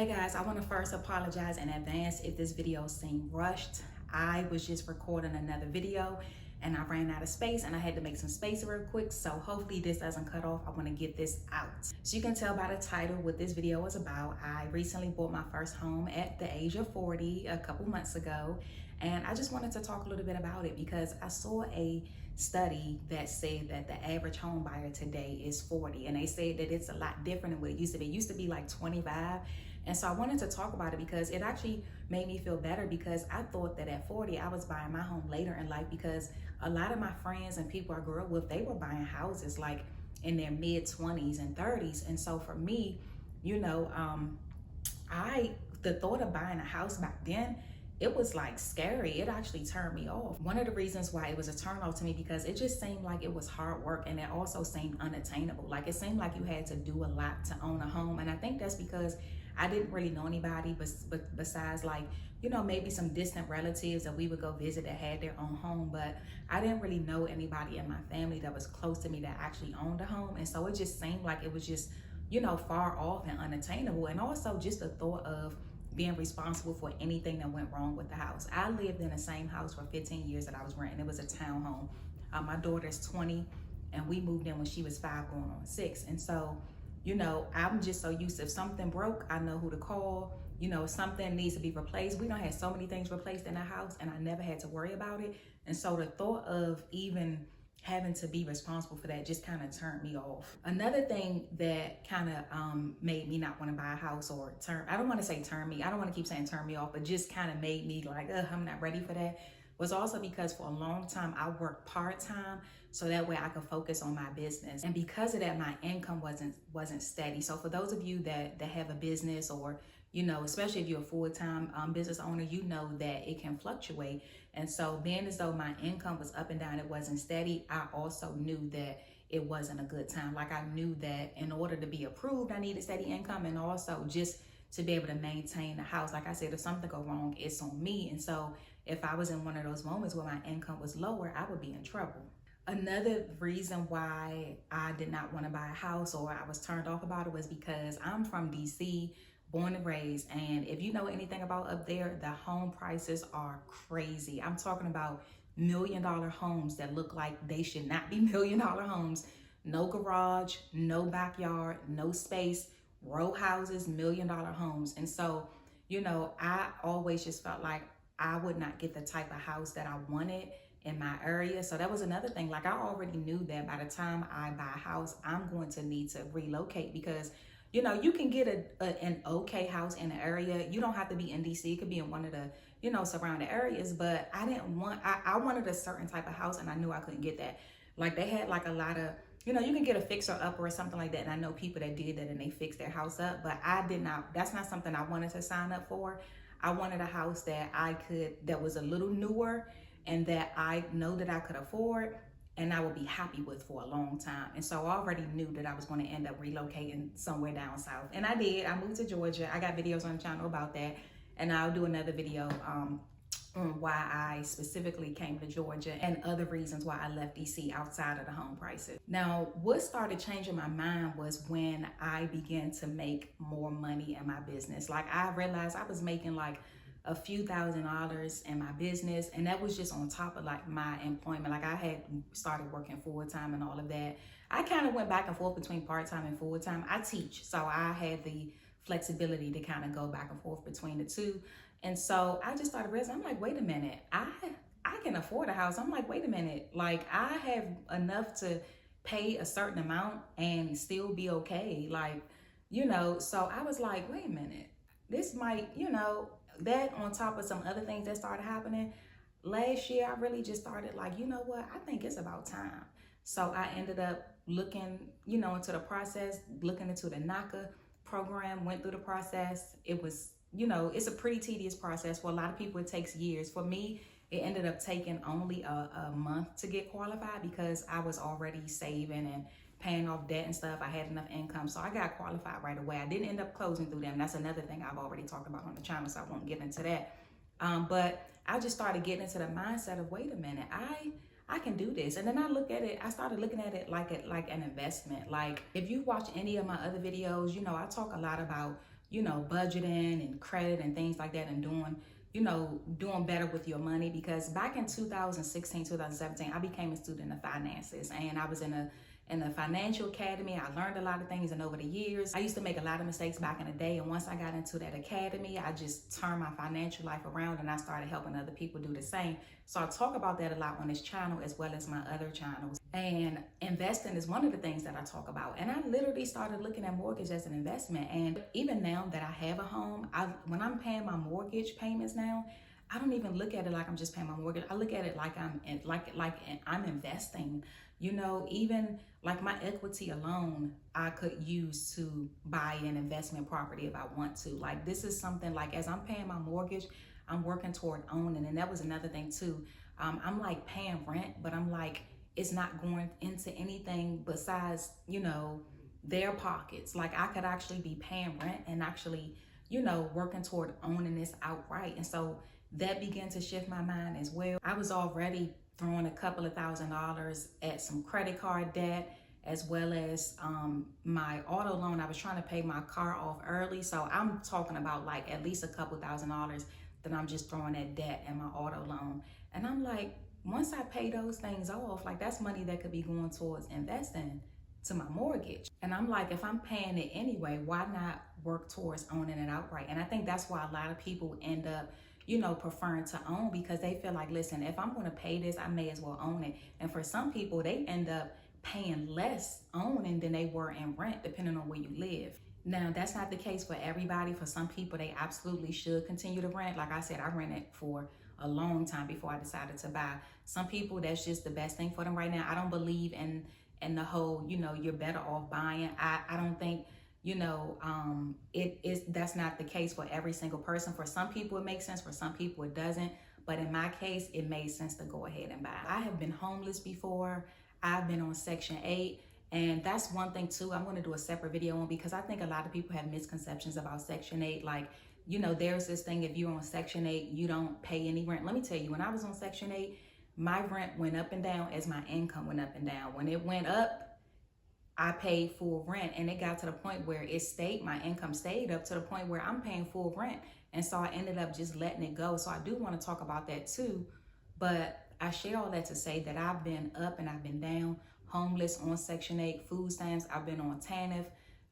Hey guys, I want to first apologize in advance if this video seemed rushed. I was just recording another video and I ran out of space and I had to make some space real quick. So hopefully this doesn't cut off. I want to get this out. So you can tell by the title what this video is about. I recently bought my first home at the age of 40 a couple months ago. And I just wanted to talk a little bit about it because I saw a study that said that the average home buyer today is 40. And they said that it's a lot different than what it used to be. It used to be like 25. And so I wanted to talk about it because it actually made me feel better, because I thought that at 40, I was buying my home later in life, because a lot of my friends and people I grew up with, they were buying houses like in their mid 20s and 30s. And so for me, the thought of buying a house back then, it was like scary. It actually turned me off. One of the reasons why it was a turn off to me, because it just seemed like it was hard work, and it also seemed unattainable. Like it seemed like you had to do a lot to own a home. And I think that's because I didn't really know anybody besides maybe some distant relatives that we would go visit that had their own home. But I didn't really know anybody in my family that was close to me that actually owned a home. And so it just seemed like it was just, far off and unattainable. And also just the thought of being responsible for anything that went wrong with the house. I lived in the same house for 15 years that I was renting. It was a townhome. My daughter's 20 and we moved in when she was 5 going on 6. And so, I'm just so used to, if something broke, I know who to call. If something needs to be replaced. We don't have so many things replaced in the house and I never had to worry about it. And so the thought of even having to be responsible for that just kind of turned me off. Another thing that kind of made me not want to buy a house, or I don't want to say turn me, I don't want to keep saying turn me off, but just kind of made me like, I'm not ready for that, was also because for a long time I worked part-time so that way I could focus on my business. And because of that, my income wasn't steady. So for those of you that have a business, or especially if you're a full-time business owner, that it can fluctuate. And so being as though my income was up and down, it wasn't steady, I also knew that it wasn't a good time. Like I knew that in order to be approved, I needed steady income, and also just to be able to maintain the house. Like I said, if something go wrong, it's on me. And so if I was in one of those moments where my income was lower, I would be in trouble. Another reason why I did not want to buy a house, or I was turned off about it, was because I'm from DC, born and raised. And if you know anything about up there, the home prices are crazy. I'm talking about $1 million homes that look like they should not be $1 million homes. No garage, no backyard, no space, row houses, $1 million homes. And so, I always just felt like I would not get the type of house that I wanted in my area. So that was another thing. Like I already knew that by the time I buy a house, I'm going to need to relocate, because you can get an okay house in an area. You don't have to be in DC. It could be in one of the, surrounding areas. But I wanted a certain type of house, and I knew I couldn't get that. Like they had like a lot of, you can get a fixer upper or something like that. And I know people that did that and they fixed their house up, but I did not. That's not something I wanted to sign up for. I wanted a house that was a little newer and that I know that I could afford and I would be happy with for a long time. And so I already knew that I was going to end up relocating somewhere down south. And I did. I moved to Georgia. I got videos on the channel about that. And I'll do another video on why I specifically came to Georgia and other reasons why I left DC outside of the home prices. Now, what started changing my mind was when I began to make more money in my business. Like I realized I was making like a few $1,000s in my business, and that was just on top of like my employment. Like I had started working full-time and all of that. I kind of went back and forth between part-time and full-time. I teach, so I had the flexibility to kind of go back and forth between the two. And so I just started realizing, I'm like, wait a minute, I can afford a house. I'm like, wait a minute, like I have enough to pay a certain amount and still be okay. Like, so I was like, wait a minute, this might, that on top of some other things that started happening last year, I really just started like, you know what, I think it's about time. So I ended up looking, into the process, looking into the NACA program, went through the process. It was, it's a pretty tedious process. For a lot of people, it takes years. For me, it ended up taking only a month to get qualified, because I was already saving and paying off debt and stuff. I had enough income, so I got qualified right away. I didn't end up closing through them. That's another thing I've already talked about on the channel, so I won't get into that. But I just started getting into the mindset of, wait a minute, I can do this. And then I started looking at it like an investment. Like if you watch any of my other videos, I talk a lot about budgeting and credit and things like that, and doing better with your money. Because back in 2016, 2017, I became a student of finances, and I was in a financial academy. I learned a lot of things, and over the years, I used to make a lot of mistakes back in the day. And once I got into that academy, I just turned my financial life around, and I started helping other people do the same. So I talk about that a lot on this channel as well as my other channels. And investing is one of the things that I talk about. And I literally started looking at mortgage as an investment. And even now that I have a home, when I'm paying my mortgage payments now, I don't even look at it like I'm just paying my mortgage. I look at it like I'm investing. Even like my equity alone, I could use to buy an investment property if I want to. Like, this is something, like, as I'm paying my mortgage, I'm working toward owning. And that was another thing too. I'm like paying rent, but I'm like, it's not going into anything besides, their pockets. Like, I could actually be paying rent and actually, working toward owning this outright. And so that began to shift my mind as well. I was already throwing a couple of $1,000s at some credit card debt, as well as my auto loan. I was trying to pay my car off early. So I'm talking about like at least a couple $1,000s that I'm just throwing at debt and my auto loan. And I'm like, once I pay those things off, like, that's money that could be going towards investing to my mortgage. And I'm like, if I'm paying it anyway, why not work towards owning it outright? And I think that's why a lot of people end up preferring to own, because they feel like, listen, if I'm going to pay this, I may as well own it. And for some people, they end up paying less owning than they were in rent, depending on where you live. Now, that's not the case for everybody. For some people, they absolutely should continue to rent. Like I said, I rented for a long time before I decided to buy. Some people, that's just the best thing for them right now. I don't believe in the whole, you're better off buying. I don't think, that's not the case for every single person. For some people it makes sense, for some people it doesn't. But in my case, it made sense to go ahead and buy. I have been homeless before. I've been on Section 8. And that's one thing too, I'm going to do a separate video on, because I think a lot of people have misconceptions about Section 8. Like, there's this thing, if you're on Section 8, you don't pay any rent. Let me tell you, when I was on Section 8, my rent went up and down as my income went up and down. When it went up, I paid full rent, and it got to the point where my income stayed up to the point where I'm paying full rent. And so I ended up just letting it go. So I do want to talk about that too. But I share all that to say that I've been up and I've been down, homeless, on Section 8, food stamps. I've been on TANF.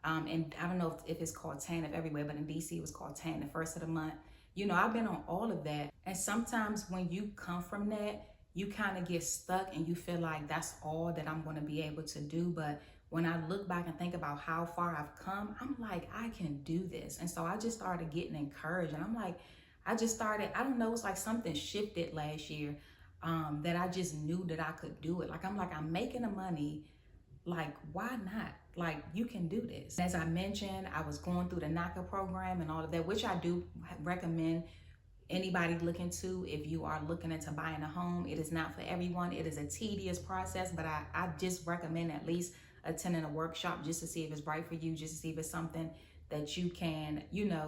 And I don't know if it's called TANF everywhere, but in DC it was called TANF, first of the month. I've been on all of that. And sometimes when you come from that, you kind of get stuck and you feel like that's all that I'm going to be able to do. But when I look back and think about how far I've come, I'm like, I can do this. And so I just started getting encouraged. And I'm like, I don't know, it's like something shifted last year that I just knew that I could do it. Like, I'm making the money. Like, why not? Like, you can do this. As I mentioned, I was going through the NACA program and all of that, which I do recommend anybody looking to. If you are looking into buying a home, it is not for everyone. It is a tedious process, but I just recommend at least attending a workshop just to see if it's right for you, just to see if it's something that you can,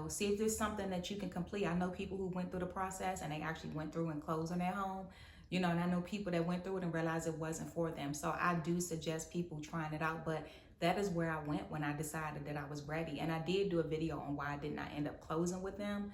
see if there's something that you can complete. I know people who went through the process and they actually went through and closed on their home, and I know people that went through it and realized it wasn't for them. So I do suggest people trying it out, but that is where I went when I decided that I was ready. And I did do a video on why I did not end up closing with them.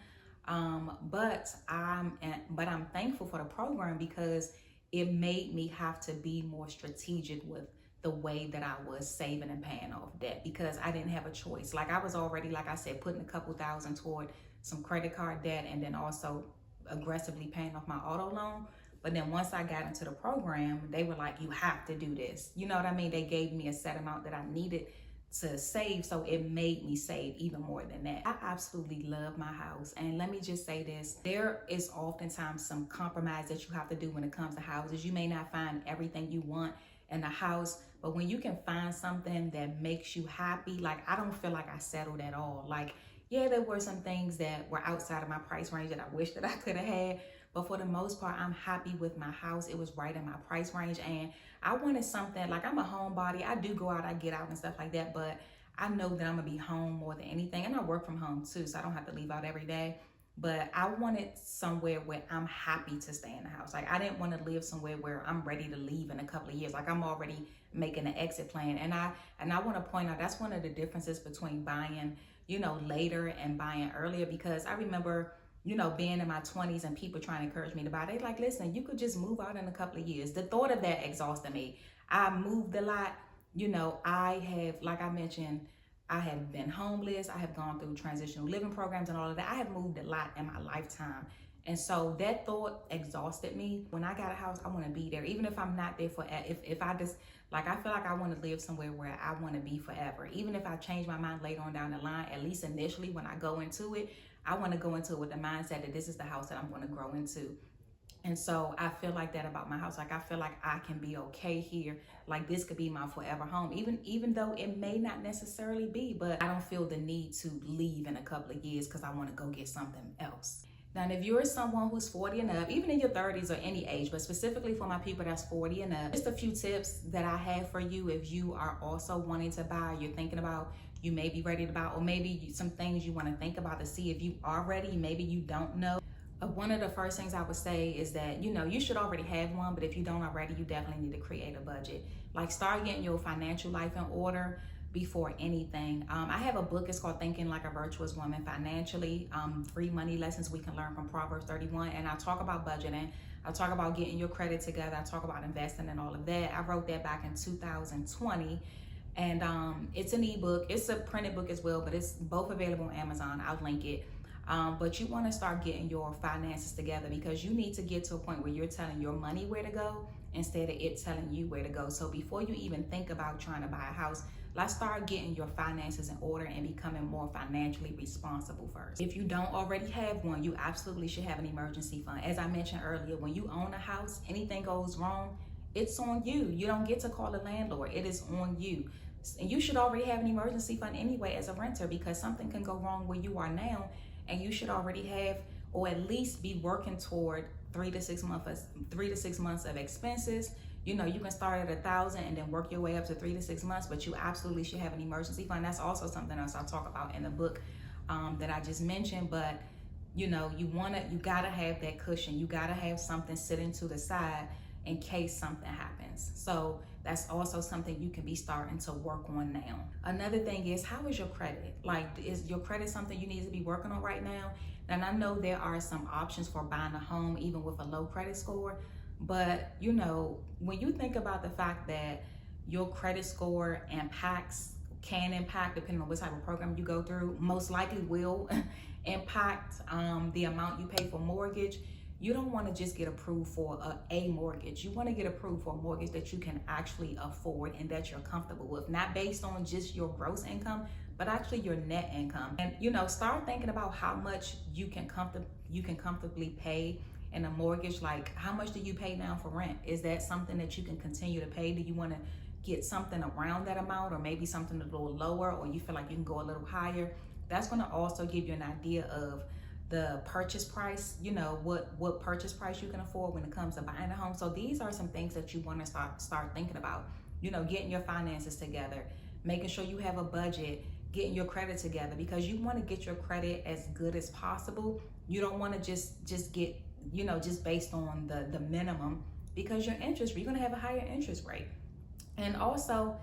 But I'm thankful for the program, because it made me have to be more strategic with the way that I was saving and paying off debt, because I didn't have a choice. Like, I was already, like I said, putting a couple $1,000 toward some credit card debt, and then also aggressively paying off my auto loan. But then once I got into the program, they were like, you have to do this. You know what I mean? They gave me a set amount that I needed to save, so it made me save even more than that. I absolutely love my house, and let me just say this, there is oftentimes some compromise that you have to do when it comes to houses. You may not find everything you want in a house, but when you can find something that makes you happy, like, I don't feel like I settled at all. Like, yeah, there were some things that were outside of my price range that I wish that I could have had, but for the most part, I'm happy with my house. It was right in my price range, and I wanted something, like, I'm a homebody. I do go out, I get out and stuff like that, but I know that I'm gonna be home more than anything, and I work from home too, so I don't have to leave out every day. But I wanted somewhere where I'm happy to stay in the house. Like, I didn't want to live somewhere where I'm ready to leave in a couple of years. Like, I'm already making an exit plan. And I want to point out, that's one of the differences between buying, later and buying earlier, because I remember, being in my 20s and people trying to encourage me to buy. They like, listen, you could just move out in a couple of years. The thought of that exhausted me. I moved a lot. I have, like I mentioned, I have been homeless. I have gone through transitional living programs and all of that. I have moved a lot in my lifetime. And so that thought exhausted me. When I got a house, I want to be there. Even if I'm not there for, if I just, like, I feel like I want to live somewhere where I want to be forever. Even if I change my mind later on down the line, at least initially when I go into it, I want to go into it with the mindset that this is the house that I'm going to grow into. And so I feel like that about my house. Like, I feel like I can be okay here. Like, this could be my forever home, even though it may not necessarily be, but I don't feel the need to leave in a couple of years because I want to go get something else. Now, if you're someone who's 40 and up, even in your 30s or any age, but specifically for my people that's 40 and up, just a few tips that I have for you if you are also wanting to buy, you're thinking about, you may be ready to buy, or maybe some things you want to think about to see if you are ready, maybe you don't know. One of the first things I would say is that, you should already have one, but if you don't already, you definitely need to create a budget. Like, start getting your financial life in order before anything. I have a book, it's called Thinking Like a Virtuous Woman Financially, 3 money lessons we can learn from Proverbs 31. And I talk about budgeting. I talk about getting your credit together. I talk about investing and all of that. I wrote that back in 2020. And it's an ebook. It's a printed book as well, but it's both available on Amazon. I'll link it. But you want to start getting your finances together, because you need to get to a point where you're telling your money where to go instead of it telling you where to go. So before you even think about trying to buy a house, let's start getting your finances in order and becoming more financially responsible first. If you don't already have one, you absolutely should have an emergency fund. As I mentioned earlier, when you own a house, anything goes wrong, it's on you. You don't get to call the landlord. It is on you. And you should already have an emergency fund anyway as a renter, because something can go wrong where you are now, and you should already have, or at least be working toward 3 to 6 months of expenses. You can start at 1,000 and then work your way up to 3 to 6 months, but you absolutely should have an emergency fund. That's also something else I'll talk about in the book that I just mentioned. But you gotta have that cushion. You gotta have something sitting to the side in case something happens. So that's also something you can be starting to work on now. Another thing is, how is your credit? Like, is your credit something you need to be working on right now? And I know there are some options for buying a home even with a low credit score, but when you think about the fact that your credit score can impact, depending on what type of program you go through, most likely will impact the amount you pay for mortgage. You don't want to just get approved for a mortgage. You want to get approved for a mortgage that you can actually afford and that you're comfortable with, not based on just your gross income, but actually your net income. And start thinking about how much you can comfortably pay in a mortgage. Like, how much do you pay now for rent? Is that something that you can continue to pay? Do you want to get something around that amount, or maybe something a little lower, or you feel like you can go a little higher? That's going to also give you an idea of the purchase price, what purchase price you can afford when it comes to buying a home. So these are some things that you want to start thinking about, getting your finances together, making sure you have a budget, getting your credit together, because you want to get your credit as good as possible. You don't want to just get, just based on the minimum, because you're going to have a higher interest rate. And also,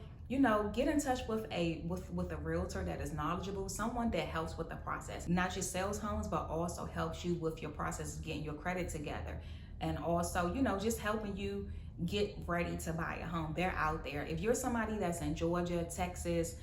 get in touch with a realtor that is knowledgeable, someone that helps with the process, not just sells homes, but also helps you with your process of getting your credit together. And also, just helping you get ready to buy a home. They're out there. If you're somebody that's in Georgia, Texas,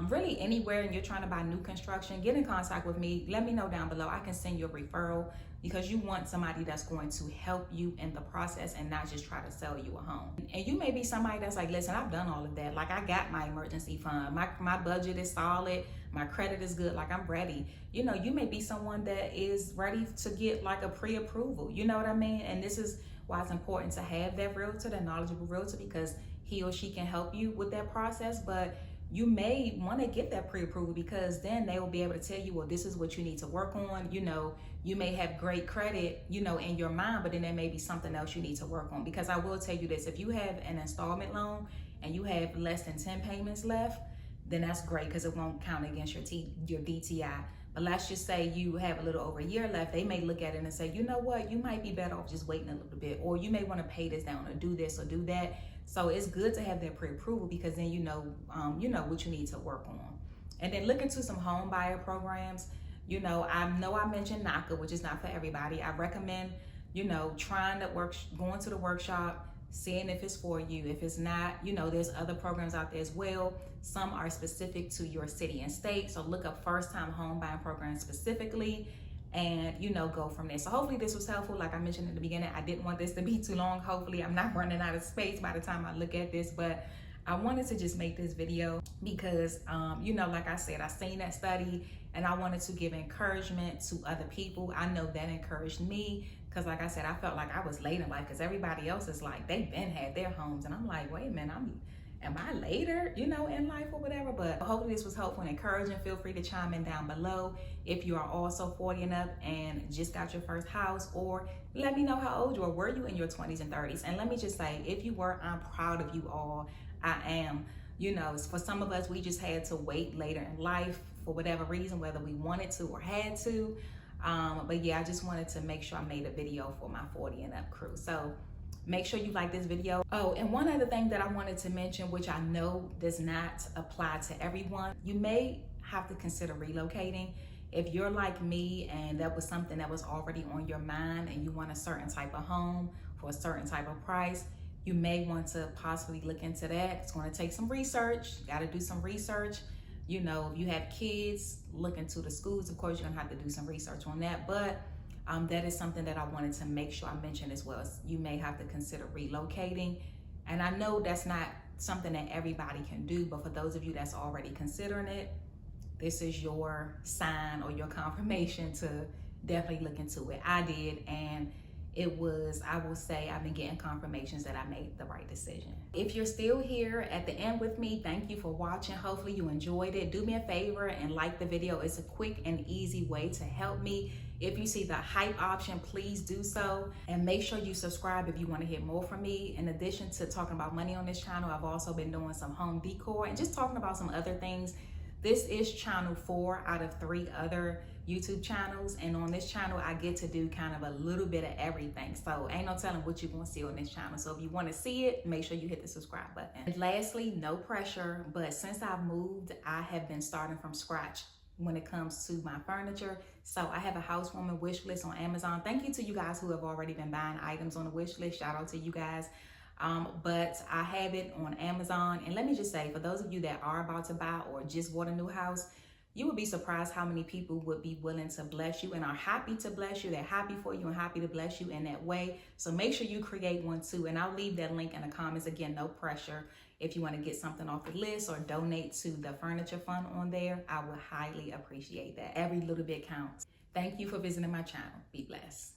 really anywhere, and you're trying to buy new construction, get in contact with me. Let me know down below. I can send you a referral, because you want somebody that's going to help you in the process and not just try to sell you a home. And you may be somebody that's like, listen, I've done all of that. Like, I got my emergency fund. My budget is solid. My credit is good. Like, I'm ready. You may be someone that is ready to get like a pre-approval. You know what I mean? And this is why it's important to have that realtor, that knowledgeable realtor, because he or she can help you with that process. But you may want to get that pre-approval, because then they will be able to tell you, well, this is what you need to work on. You may have great credit, in your mind, but then there may be something else you need to work on. Because I will tell you this, if you have an installment loan and you have less than 10 payments left, then that's great, because it won't count against your DTI. But let's just say you have a little over a year left, they may look at it and say, you know what, you might be better off just waiting a little bit, or you may want to pay this down, or do this or do that. So it's good to have that pre-approval, because then you know what you need to work on. And then look into some home buyer programs. I know I mentioned NACA, which is not for everybody. I recommend, trying to going to the workshop, seeing if it's for you. If it's not, there's other programs out there as well. Some are specific to your city and state. So look up first time home buying programs specifically and, go from there. So hopefully this was helpful. Like I mentioned in the beginning, I didn't want this to be too long. Hopefully I'm not running out of space by the time I look at this, but I wanted to just make this video because, like I said, I seen that study and I wanted to give encouragement to other people. I know that encouraged me because, like I said, I felt like I was late in life because everybody else is like, they've been had their homes. And I'm like, wait a minute, am I later, in life or whatever? But hopefully this was helpful and encouraging. Feel free to chime in down below if you are also 40 and up and just got your first house, or let me know how old you are. Were you in your 20s and 30s? And let me just say, if you were, I'm proud of you all. I am. For some of us, we just had to wait later in life for whatever reason, whether we wanted to or had to. But yeah, I just wanted to make sure I made a video for my 40 and up crew. So make sure you like this video. Oh, and one other thing that I wanted to mention, which I know does not apply to everyone, you may have to consider relocating. If you're like me and that was something that was already on your mind and you want a certain type of home for a certain type of price, you may want to possibly look into that. It's going to take some research. You got to do some research. If you have kids, look into the schools. Of course, you're going to have to do some research on that. But that is something that I wanted to make sure I mentioned as well. You may have to consider relocating. And I know that's not something that everybody can do, but for those of you that's already considering it, this is your sign or your confirmation to definitely look into it. I did, and it was, I will say, I've been getting confirmations that I made the right decision. If you're still here at the end with me, thank you for watching. Hopefully you enjoyed it. Do me a favor and like the video. It's a quick and easy way to help me. If you see the hype option, please do so. And make sure you subscribe if you want to hear more from me. In addition to talking about money on this channel, I've also been doing some home decor and just talking about some other things. This is channel 4 out of 3 other YouTube channels, and on this channel I get to do kind of a little bit of everything, so ain't no telling what you're gonna see on this channel. So if you want to see it, make sure you hit the subscribe button. And lastly, no pressure, but since I've moved, I have been starting from scratch when it comes to my furniture. So I have a housewarming wish list on Amazon. Thank you to you guys who have already been buying items on the wish list. Shout out to you guys. But I have it on Amazon, and let me just say, for those of you that are about to buy or just bought a new house, you would be surprised how many people would be willing to bless you and are happy to bless you. They're happy for you and happy to bless you in that way. So make sure you create one too. And I'll leave that link in the comments. Again, no pressure. If you want to get something off the list or donate to the furniture fund on there, I would highly appreciate that. Every little bit counts. Thank you for visiting my channel. Be blessed.